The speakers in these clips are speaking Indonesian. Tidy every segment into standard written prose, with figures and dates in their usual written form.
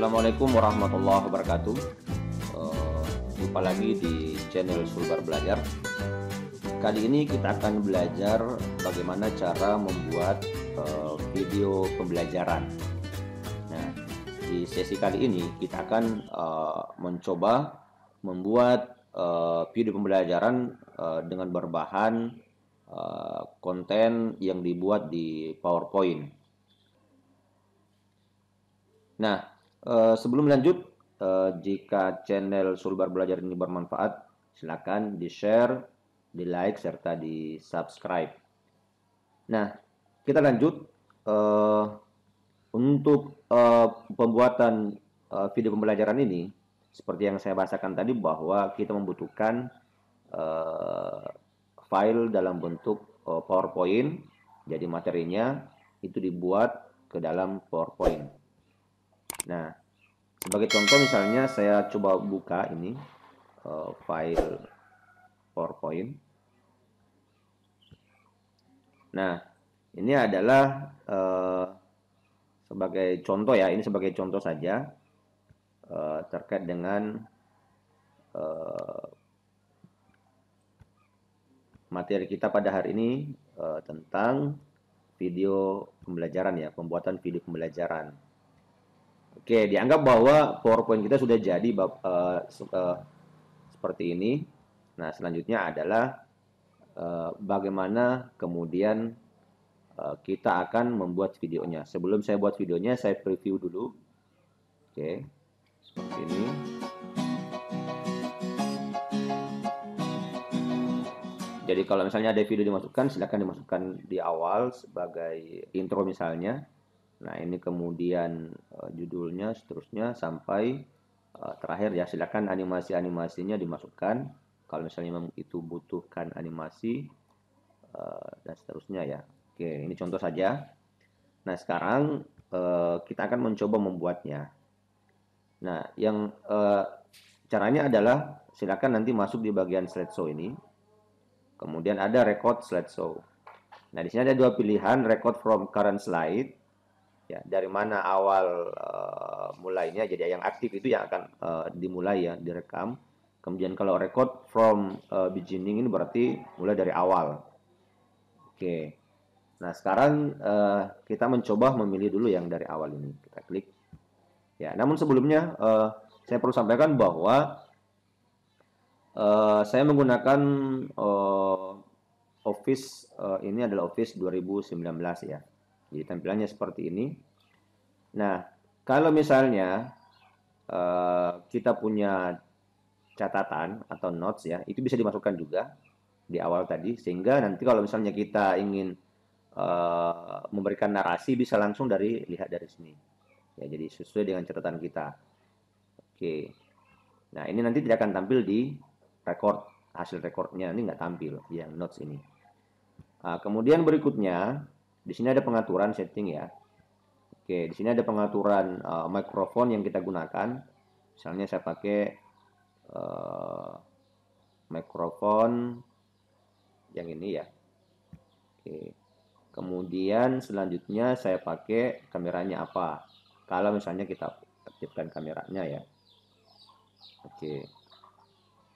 Assalamualaikum warahmatullahi wabarakatuh. Jumpa lagi di channel Sulbar Belajar. Kali ini kita akan belajar bagaimana cara membuat video pembelajaran. Nah, di sesi kali ini kita akan mencoba membuat video pembelajaran dengan berbahan konten yang dibuat di PowerPoint. Nah, sebelum lanjut, jika channel Sulbar Belajar ini bermanfaat, silakan di-share, di-like, serta di-subscribe. Nah, kita lanjut. Untuk pembuatan video pembelajaran ini, seperti yang saya bahasakan tadi, bahwa kita membutuhkan file dalam bentuk PowerPoint. Jadi materinya itu dibuat ke dalam PowerPoint. Nah, sebagai contoh misalnya saya coba buka ini file PowerPoint. Nah, ini adalah sebagai contoh ya, ini sebagai contoh saja terkait dengan materi kita pada hari ini tentang video pembelajaran ya, pembuatan video pembelajaran. Oke, dianggap bahwa PowerPoint kita sudah jadi seperti ini. Nah, selanjutnya adalah bagaimana kemudian kita akan membuat videonya. Sebelum saya buat videonya, saya preview dulu. Oke, seperti ini. Jadi kalau misalnya ada video dimasukkan, silakan dimasukkan di awal sebagai intro misalnya. Nah, ini kemudian judulnya, seterusnya sampai terakhir ya. Silakan animasi-animasinya dimasukkan kalau misalnya memang itu butuhkan animasi dan seterusnya ya. Oke, ini contoh saja. Nah, sekarang kita akan mencoba membuatnya. Nah, yang caranya adalah silakan nanti masuk di bagian slideshow ini. Kemudian ada record slideshow. Nah, di sini ada dua pilihan, record from current slide. Ya, dari mana awal mulainya, jadi yang aktif itu yang akan dimulai ya, direkam. Kemudian kalau record from beginning ini berarti mulai dari awal. Oke. Nah, sekarang kita mencoba memilih dulu yang dari awal ini. Kita klik. Ya, namun sebelumnya saya perlu sampaikan bahwa saya menggunakan Office, ini adalah Office 2019 ya. Jadi tampilannya seperti ini. Nah, kalau misalnya kita punya catatan atau notes ya, itu bisa dimasukkan juga di awal tadi, sehingga nanti kalau misalnya kita ingin memberikan narasi bisa langsung lihat dari sini. Ya, jadi sesuai dengan catatan kita. Oke. Nah, ini nanti tidak akan tampil di hasil recordnya ini nggak tampil yang notes ini. Kemudian berikutnya di sini ada pengaturan setting ya. Oke, di sini ada pengaturan mikrofon yang kita gunakan. Misalnya saya pakai mikrofon yang ini ya. Oke. Kemudian selanjutnya saya pakai kameranya apa. Kalau misalnya kita aktifkan kameranya ya. Oke.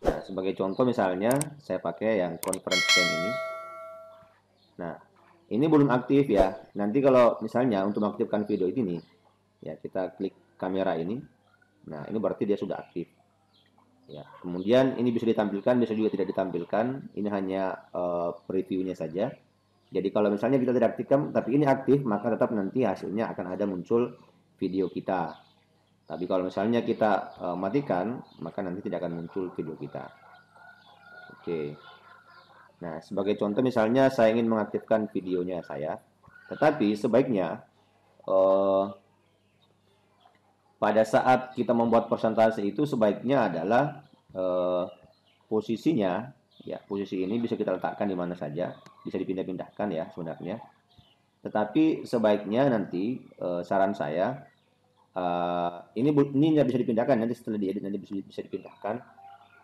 Nah, sebagai contoh misalnya saya pakai yang conference cam ini. Nah, ini belum aktif ya. Nanti kalau misalnya untuk mengaktifkan video ini, ya kita klik kamera ini. Nah, ini berarti dia sudah aktif. Ya, kemudian ini bisa ditampilkan, bisa juga tidak ditampilkan. Ini hanya previewnya saja. Jadi kalau misalnya kita tidak aktifkan, tapi ini aktif, maka tetap nanti hasilnya akan ada muncul video kita. Tapi kalau misalnya kita matikan, maka nanti tidak akan muncul video kita. Oke. Nah, sebagai contoh misalnya saya ingin mengaktifkan videonya saya, tetapi sebaiknya pada saat kita membuat presentasi itu sebaiknya adalah posisinya, ya posisi ini bisa kita letakkan di mana saja, bisa dipindah-pindahkan ya sebenarnya. Tetapi sebaiknya nanti saran saya ini tidak bisa dipindahkan, nanti setelah diedit nanti bisa dipindahkan.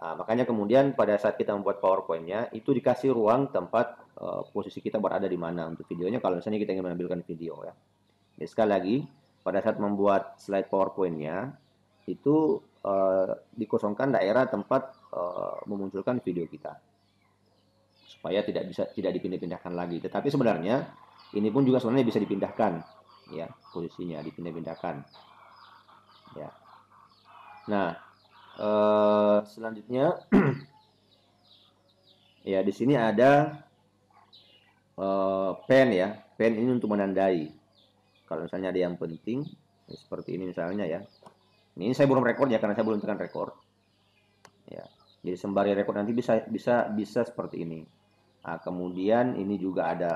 Makanya kemudian pada saat kita membuat PowerPoint-nya itu dikasih ruang tempat posisi kita berada di mana untuk videonya kalau misalnya kita ingin menampilkan video ya. Jadi sekali lagi pada saat membuat slide PowerPoint-nya itu dikosongkan daerah tempat memunculkan video kita supaya tidak dipindah-pindahkan lagi. Tetapi sebenarnya ini pun juga sebenarnya bisa dipindahkan, ya, posisinya dipindah-pindahkan, ya. Nah, selanjutnya ya di sini ada pen, ya. Pen ini untuk menandai. Kalau misalnya ada yang penting, seperti ini misalnya, ya. Ini saya belum rekord ya karena saya belum tekan rekord. Ya. Jadi sembari rekord nanti bisa seperti ini. Nah, kemudian ini juga ada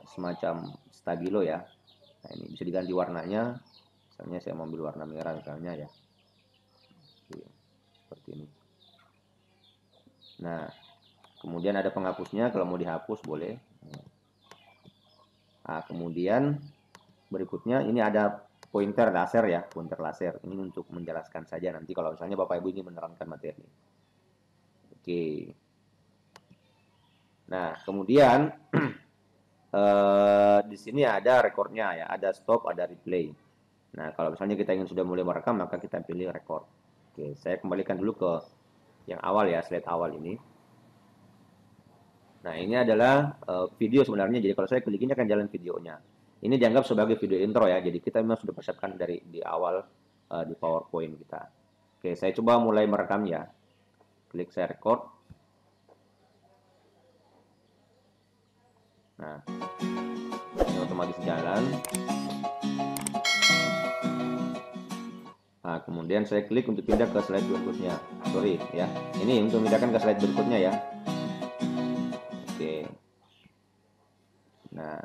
semacam stabilo, ya. Nah, ini bisa diganti warnanya. Misalnya saya mau ambil warna merah misalnya, ya. Oke, seperti ini. Nah, kemudian ada penghapusnya, kalau mau dihapus boleh. Nah, kemudian berikutnya ini ada pointer laser, ya, pointer laser. Ini untuk menjelaskan saja nanti kalau misalnya Bapak Ibu ingin menerangkan materi. Oke. Nah, kemudian di sini ada rekornya, ya, ada stop, ada replay. Nah, kalau misalnya kita ingin sudah mulai merekam, maka kita pilih record. Oke, saya kembalikan dulu ke yang awal, ya, slide awal ini. Nah, ini adalah video sebenarnya. Jadi kalau saya klik ini akan jalan videonya. Ini dianggap sebagai video intro, ya. Jadi kita memang sudah persiapkan dari di awal di PowerPoint kita. Oke, saya coba mulai merekam, ya. Klik saya record. Nah, ini otomatis jalan. Nah, kemudian saya klik untuk pindah ke slide berikutnya. Sorry, ya. Ini untuk pindahkan ke slide berikutnya, ya. Oke. Nah,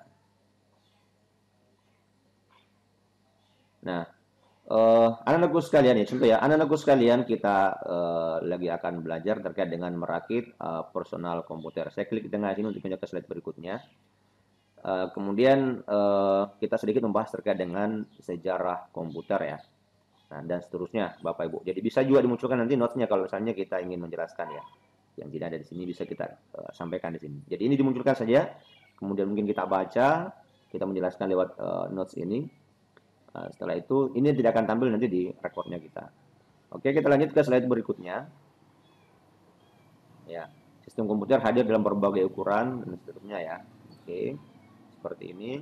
anak-anakku sekalian, ya, contoh, ya, anak-anakku sekalian, kita lagi akan belajar terkait dengan merakit personal komputer. Saya klik di tengah sini untuk pindah ke slide berikutnya. Kemudian kita sedikit membahas terkait dengan sejarah komputer, ya. Nah, dan seterusnya, Bapak Ibu. Jadi bisa juga dimunculkan nanti notes-nya kalau misalnya kita ingin menjelaskan, ya. Yang tidak ada di sini bisa kita sampaikan di sini. Jadi ini dimunculkan saja, kemudian mungkin kita baca, kita menjelaskan lewat notes ini. Setelah itu, ini tidak akan tampil nanti di rekornya kita. Oke, kita lanjut ke slide berikutnya. Ya, sistem komputer hadir dalam berbagai ukuran dan seterusnya, ya. Oke, seperti ini.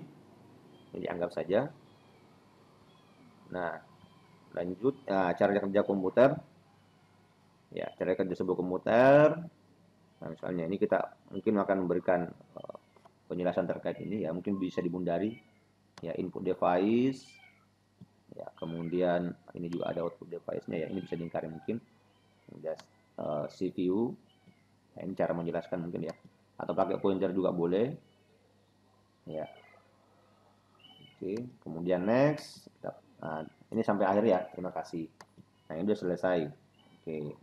Ini dianggap saja. Nah, lanjut cara kerja komputer. Ya, cara kerja sebuah komputer. Nah, misalnya ini kita mungkin akan memberikan penjelasan terkait ini, ya. Mungkin bisa dibundari, ya, input device. Ya, kemudian ini juga ada output device-nya, ya. Ini bisa diingkari mungkin. Kemudian CPU. Nah, ini cara menjelaskan mungkin, ya. Atau pakai pointer juga boleh. Ya. Oke, kemudian next. Nah, ini sampai akhir, ya. Terima kasih. Nah, ini sudah selesai. Oke.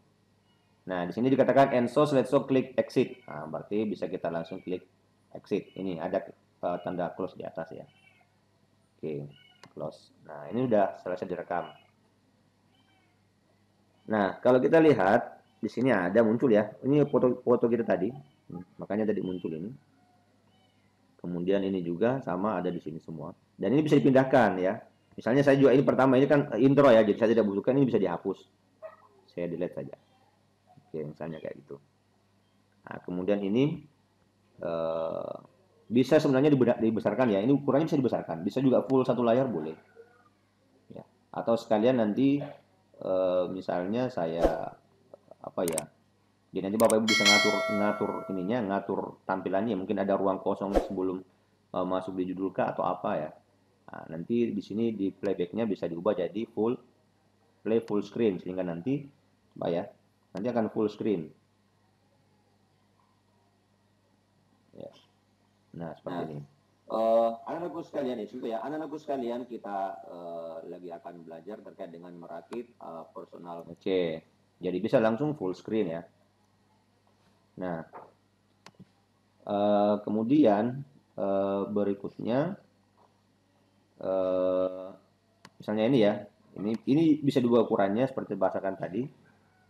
Nah, di sini dikatakan end source, let's so klik exit. Nah, berarti bisa kita langsung klik exit. Ini ada tanda close di atas, ya. Oke, close. Nah, ini udah selesai direkam. Nah, kalau kita lihat di sini ada muncul, ya. Ini foto kita tadi. Makanya tadi muncul ini. Kemudian ini juga sama ada di sini semua. Dan ini bisa dipindahkan, ya. Misalnya saya juga ini pertama ini kan intro, ya. Jadi saya tidak butuhkan, ini bisa dihapus. Saya delete saja. Oke, misalnya kayak gitu. Nah, kemudian ini bisa sebenarnya dibesarkan, ya. Ini ukurannya bisa dibesarkan. Bisa juga full satu layar boleh. Ya. Atau sekalian nanti misalnya saya apa, ya. Jadi nanti Bapak Ibu bisa ngatur ininya, ngatur tampilannya. Mungkin ada ruang kosong sebelum masuk di judul kah atau apa, ya. Nah, nanti di sini di playbacknya bisa diubah jadi play full screen sehingga nanti Pak, ya, nanti akan full screen. Ya. Nah, seperti ini. Anak-anakku sekalian, ya, anak-anakku sekalian, kita lagi akan belajar terkait dengan merakit personal. Oke, jadi bisa langsung full screen, ya. Nah, kemudian berikutnya, misalnya ini, ya, ini bisa dua ukurannya seperti bahasakan tadi.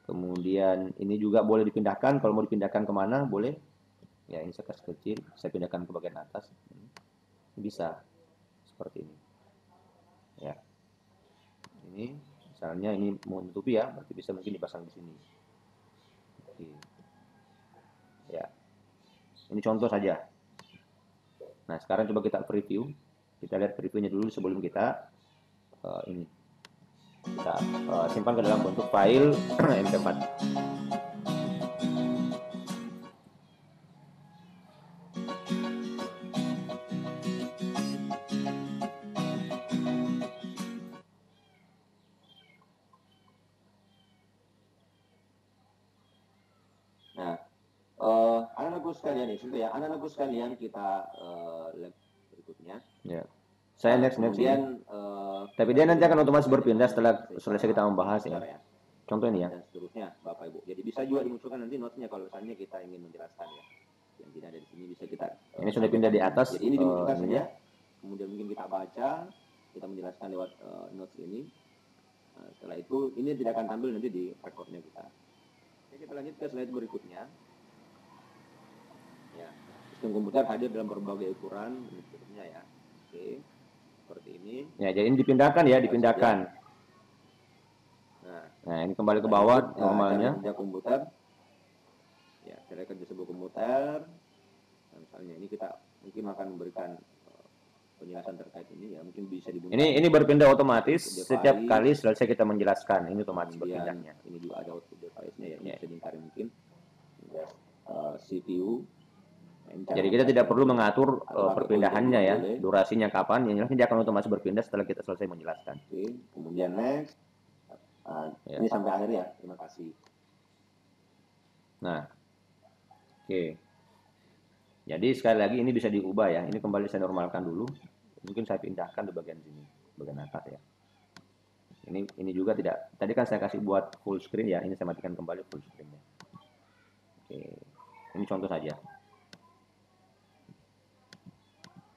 Kemudian ini juga boleh dipindahkan. Kalau mau dipindahkan kemana boleh. Ya, ini saya kasih kecil, saya pindahkan ke bagian atas. Bisa seperti ini, ya. ini. Misalnya ini mau menutupi ya, berarti bisa mungkin dipasang di sini. Oke. Ya, ini contoh saja. Nah, sekarang coba kita preview. Kita lihat previewnya dulu sebelum kita ini kita simpan ke dalam bentuk file MP4. Nah, anak-anakku sekalian ya, anak-anakku sekalian kita lihat berikutnya. Ya. Saya next kemudian, tapi dia nanti akan otomatis berpindah setelah selesai kita membahas ya. Contoh ini ya. Dan seterusnya, Bapak Ibu. Jadi bisa juga dimunculkan nanti notesnya kalau misalnya kita ingin menjelaskan ya. Yang tidak ada di sini bisa kita. Ini sudah pindah di atas. Jadi ini dimunculkan saja. Kemudian mungkin kita baca, kita menjelaskan lewat notes ini. Nah, setelah itu ini tidak akan tampil nanti di recordnya kita. Oke, kita lanjut ke slide berikutnya. Ya, sistem komputer hadir dalam berbagai ukuran dan seterusnya ya. Oke. Seperti ini. Ya, jadi ini dipindahkan ya, dipindahkan. Nah, ini kembali ke bawah normalnya. Kerja komputer. Ya, cara kerja sebuah komputer. Nah, misalnya ini kita mungkin akan memberikan penjelasan terkait ini ya, mungkin bisa dibuka. Ini berpindah otomatis setiap kali selesai kita menjelaskan. Ini otomatis berpindahnya. Ini juga ada output device-nya ya, ini bisa diingkari mungkin. CPU. Jadi kita tidak perlu mengatur perpindahannya ya, durasinya kapan, yang jelas dia akan otomatis berpindah setelah kita selesai menjelaskan. Oke, kemudian next. Ya. Ini sampai akhir ya, terima kasih. Nah, oke. Jadi sekali lagi ini bisa diubah ya, ini kembali saya normalkan dulu. Mungkin saya pindahkan di bagian sini, bagian atas ya. Ini juga tidak, tadi kan saya kasih buat full screen ya, ini saya matikan kembali full screen-nya. Oke, ini contoh saja.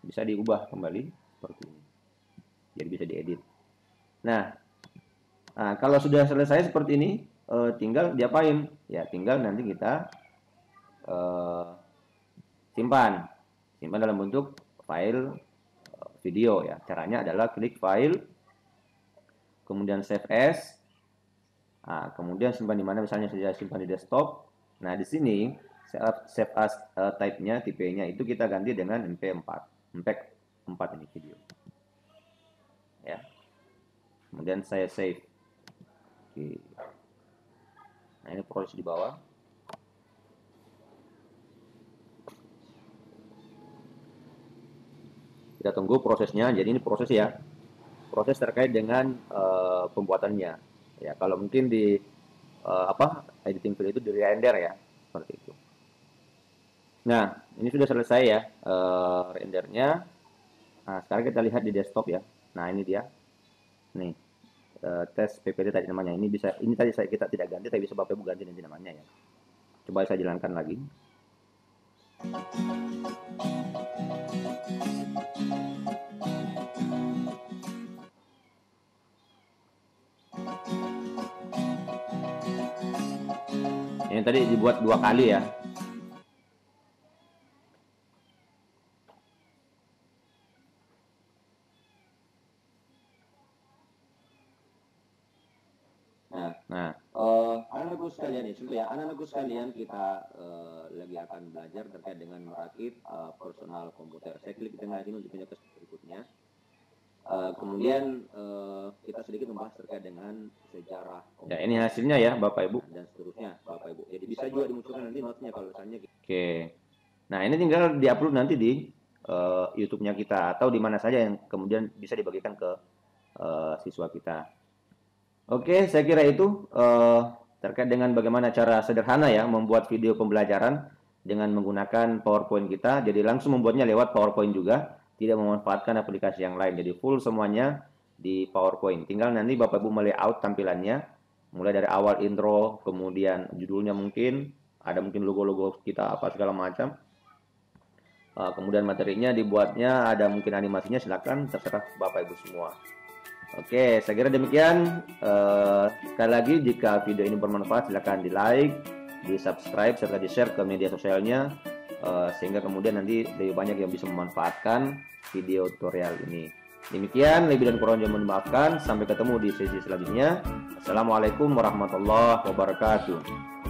Bisa diubah kembali seperti ini, jadi bisa diedit. Nah, kalau sudah selesai seperti ini, tinggal diapain ya, tinggal nanti kita simpan dalam bentuk file video ya. Caranya adalah klik file, kemudian save as, kemudian simpan di mana, misalnya saya simpan di desktop. Nah, di sini save as type-nya, tipenya itu kita ganti dengan MP4 ini video ya, kemudian saya save. Oke. Nah, ini proses di bawah. Kita tunggu prosesnya. Jadi ini proses ya, proses terkait dengan pembuatannya ya. Kalau mungkin di editing file itu di render ya, seperti itu. Nah, ini sudah selesai ya rendernya. Nah, sekarang kita lihat di desktop ya. Nah, ini dia. Nih, tes PPT tadi namanya. Ini tadi kita tidak ganti, tapi bisa Bapak Ibu ganti nanti namanya ya. Coba saya jalankan lagi. Ini tadi dibuat 2 kali ya. Anak-anakku sekalian ya, anak-anakku sekalian kita lagi akan belajar terkait dengan merakit personal komputer. Saya klik di tengah ini untuk pindah ke berikutnya. Kemudian kita sedikit membahas terkait dengan sejarah komputer. Ya, ini hasilnya ya Bapak Ibu. Dan seterusnya Bapak Ibu. Jadi bisa juga dimunculkan nanti notesnya kalau misalnya. Oke. Nah, ini tinggal diupload nanti di YouTube-nya kita atau di mana saja yang kemudian bisa dibagikan ke siswa kita. Oke, saya kira itu terkait dengan bagaimana cara sederhana ya membuat video pembelajaran dengan menggunakan PowerPoint kita. Jadi langsung membuatnya lewat PowerPoint juga, tidak memanfaatkan aplikasi yang lain. Jadi full semuanya di PowerPoint. Tinggal nanti Bapak Ibu melayout tampilannya, mulai dari awal intro, kemudian judulnya mungkin, ada mungkin logo-logo kita apa segala macam. Kemudian materinya dibuatnya, ada mungkin animasinya, silakan terserah Bapak Ibu semua. Oke, saya kira demikian. Sekali lagi, jika video ini bermanfaat, silakan di like, di subscribe, serta di share ke media sosialnya, sehingga kemudian nanti lebih banyak yang bisa memanfaatkan video tutorial ini. Demikian, lebih dan kurang mohon dimaafkan. Sampai ketemu di sesi selanjutnya. Assalamualaikum warahmatullahi wabarakatuh.